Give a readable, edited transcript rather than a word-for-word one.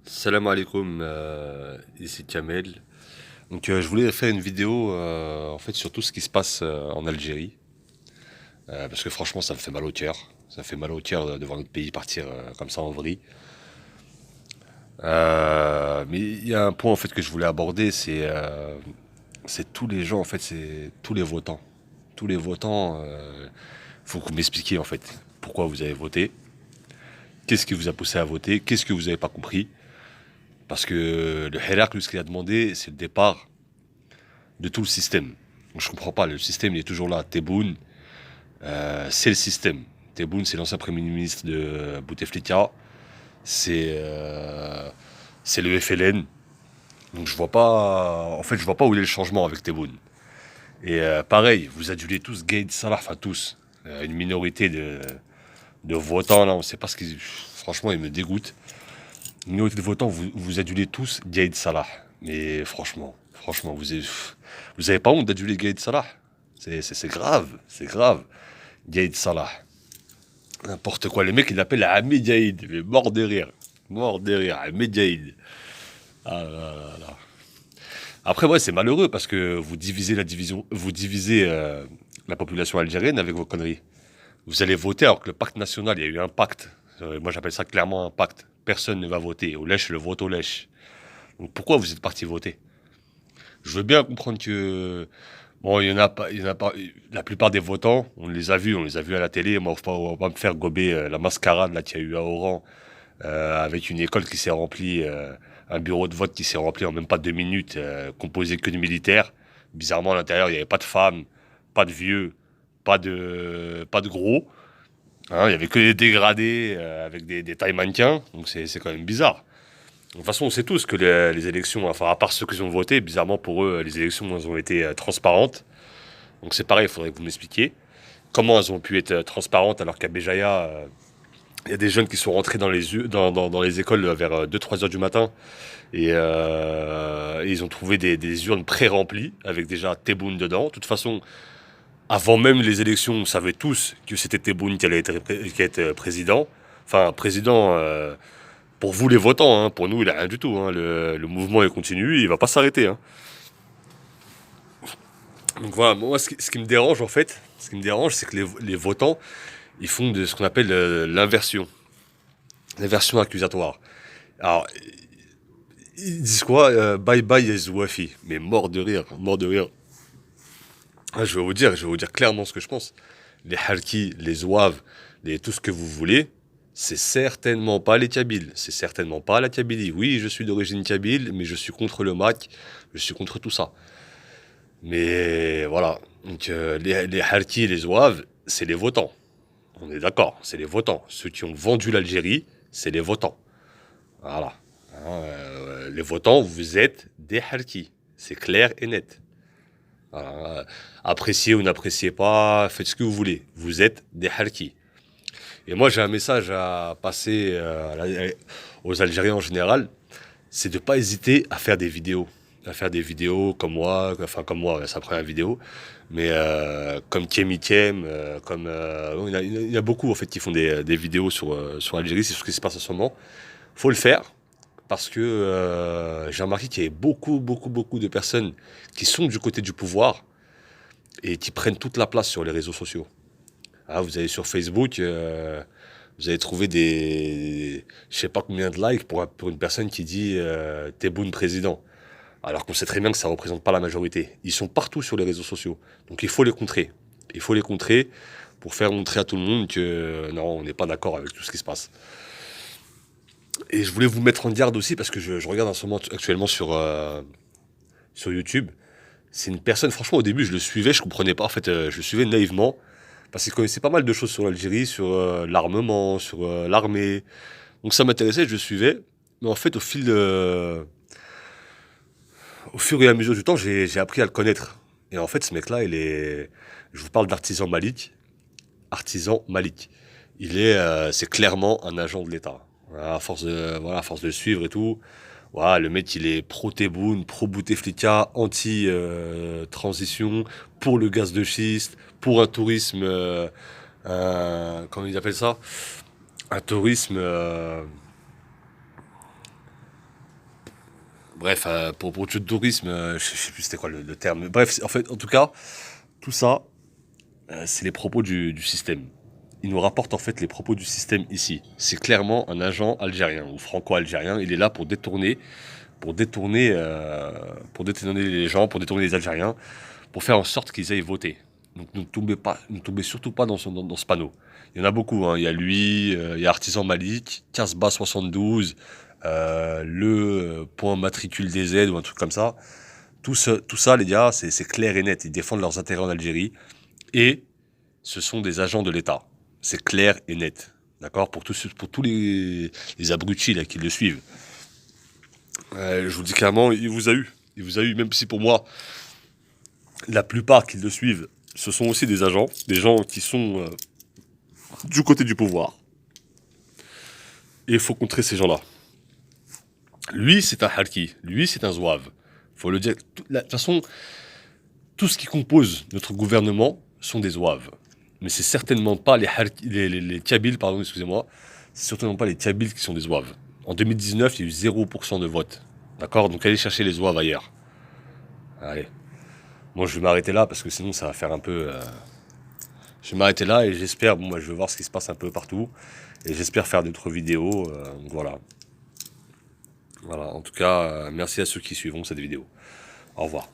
Salam alaikum, ici Kamel. Je voulais faire une vidéo en fait sur tout ce qui se passe en Algérie. Parce que franchement ça me fait mal au cœur. Ça me fait mal au cœur de voir notre pays partir comme ça en vrille. Mais il y a un point en fait que je voulais aborder, c'est tous les gens en fait, c'est tous les votants. Tous les votants, faut que vous m'expliquiez en fait pourquoi vous avez voté, qu'est-ce qui vous a poussé à voter, qu'est-ce que vous n'avez pas compris. Parce que le Hirak, lui, ce qu'il a demandé, c'est le départ de tout le système. Donc, je comprends pas, le système il est toujours là. Tebboune, c'est le système. Tebboune, c'est l'ancien premier ministre de Bouteflika, c'est c'est le FLN. Donc je vois pas, en fait, je vois pas où est le changement avec Tebboune. Et pareil, vous adulez tous Gaïd Salah, enfin tous, une minorité de votants là, on sait pas ce qu'ils, franchement, ils me dégoûtent. Une minorité de votants, vous adulez tous Gaïd Salah. Mais franchement, vous avez pas honte d'aduler Gaïd Salah. C'est grave, c'est grave. Gaïd Salah. N'importe quoi. Les mecs, ils l'appellent Hamid Gaïd. Mais mort de rire. Mort de rire. Hamid Gaïd. Ah là là là. Après, ouais, c'est malheureux parce que vous divisez la population algérienne avec vos conneries. Vous allez voter alors que le pacte national, il y a eu un pacte. Moi, j'appelle ça clairement un pacte. Personne ne va voter. Au lèche, le vote au lèche. Donc pourquoi vous êtes parti voter? Je veux bien comprendre que bon, il y en a pas. La plupart des votants, on les a vus à la télé. Moi, on va pas me faire gober la mascarade là qu'il y a eu à Oran, avec une école qui s'est remplie, un bureau de vote qui s'est rempli en même pas 2 minutes, composé que de militaires. Bizarrement, à l'intérieur, il n'y avait pas de femmes, pas de vieux, pas de gros. Hein, il y avait que des dégradés avec des tailles mannequins. Donc c'est quand même bizarre. De toute façon, on sait tous que les élections, enfin, à part ceux qui ont voté, bizarrement pour eux, les élections, elles ont été transparentes. Donc c'est pareil, il faudrait que vous m'expliquiez comment elles ont pu être transparentes alors qu'à Béjaïa, il y a des jeunes qui sont rentrés dans les écoles vers 2-3 heures du matin et ils ont trouvé des urnes pré-remplies avec déjà Tebboune dedans. De toute façon, avant même les élections, on savait tous que c'était Tebboune qui allait être président. Enfin, président pour vous les votants, hein, pour nous, il a rien du tout. Hein. Le mouvement il continue, il va pas s'arrêter. Hein. Donc voilà, moi ce qui me dérange en fait, ce qui me dérange, c'est que les votants, ils font de ce qu'on appelle l'inversion accusatoire. Alors, ils disent quoi? Bye bye Zouafi. Mais mort de rire, mort de rire. Ah, je vais vous dire clairement ce que je pense. Les Harkis, les Zouaves, tout ce que vous voulez, c'est certainement pas les Kabyles, c'est certainement pas la Kabylie. Oui, je suis d'origine kabyle, mais je suis contre le MAC, je suis contre tout ça. Mais voilà, donc les Harkis, les Zouaves, c'est les votants. On est d'accord, c'est les votants. Ceux qui ont vendu l'Algérie, c'est les votants. Voilà. Hein, les votants, vous êtes des Harkis. C'est clair et net. Voilà. Appréciez ou n'appréciez pas, faites ce que vous voulez. Vous êtes des Harkis. Et moi, j'ai un message à passer aux Algériens en général, c'est de ne pas hésiter à faire des vidéos. À faire des vidéos comme moi, enfin comme moi, c'est sa première vidéo, mais comme Kemi Kiem, il y a beaucoup en fait qui font des vidéos sur l'Algérie, c'est ce qui se passe en ce moment. Faut le faire parce que j'ai remarqué qu'il y avait beaucoup de personnes qui sont du côté du pouvoir et qui prennent toute la place sur les réseaux sociaux. Ah, vous allez sur Facebook, vous allez trouver je sais pas combien de likes pour une personne qui dit Tebboune président. Alors qu'on sait très bien que ça représente pas la majorité. Ils sont partout sur les réseaux sociaux. Donc il faut les contrer. Il faut les contrer pour faire montrer à tout le monde que non, on n'est pas d'accord avec tout ce qui se passe. Et je voulais vous mettre en garde aussi parce que je regarde en ce moment actuellement sur YouTube. C'est une personne, franchement, au début, je le suivais, je comprenais pas. En fait, je le suivais naïvement parce qu'il connaissait pas mal de choses sur l'Algérie, sur l'armement, sur l'armée. Donc ça m'intéressait, je le suivais. Mais en fait, au fur et à mesure du temps, j'ai appris à le connaître. Et en fait, ce mec-là, je vous parle d'Artisan Malik. Artisan Malik. C'est clairement un agent de l'État. Voilà, à force de le suivre et tout. Voilà, le mec, il est pro-Tebboune, pro-Bouteflika, anti-transition, pour le gaz de schiste, pour un tourisme, comment ils appellent ça? Un tourisme, Bref, pour le tourisme, je sais plus c'était quoi le terme. Bref, en fait, en tout cas, tout ça, c'est les propos du système. Il nous rapporte en fait les propos du système ici. C'est clairement un agent algérien ou franco-algérien. Il est là pour détourner les gens, pour détourner les Algériens, pour faire en sorte qu'ils aillent voter. Donc ne tombez surtout pas dans ce panneau. Il y en a beaucoup, hein. Il y a lui, il y a Artisan Malik, Casbah 72, le point matricule des aides ou un truc comme ça. Tout ça, les gars, c'est clair et net. Ils défendent leurs intérêts en Algérie et ce sont des agents de l'État. C'est clair et net. D'accord, pour tous les abrutis là, qui le suivent. Je vous dis clairement, il vous a eu. Il vous a eu, même si pour moi, la plupart qui le suivent, ce sont aussi des agents, des gens qui sont du côté du pouvoir. Et il faut contrer ces gens-là. Lui, c'est un harki. Lui, c'est un zouave. Faut le dire. De toute façon, tout ce qui compose notre gouvernement sont des zouaves. Mais c'est certainement pas les Kabyles, pardon, excusez-moi. C'est certainement pas les Kabyles qui sont des zouaves. En 2019, il y a eu 0% de vote. D'accord. Donc allez chercher les zouaves ailleurs. Allez. Moi, je vais m'arrêter là parce que sinon, ça va faire un peu. Je vais m'arrêter là et j'espère. Bon, moi, je vais voir ce qui se passe un peu partout. Et j'espère faire d'autres vidéos. Donc voilà. Voilà. En tout cas, merci à ceux qui suivront cette vidéo. Au revoir.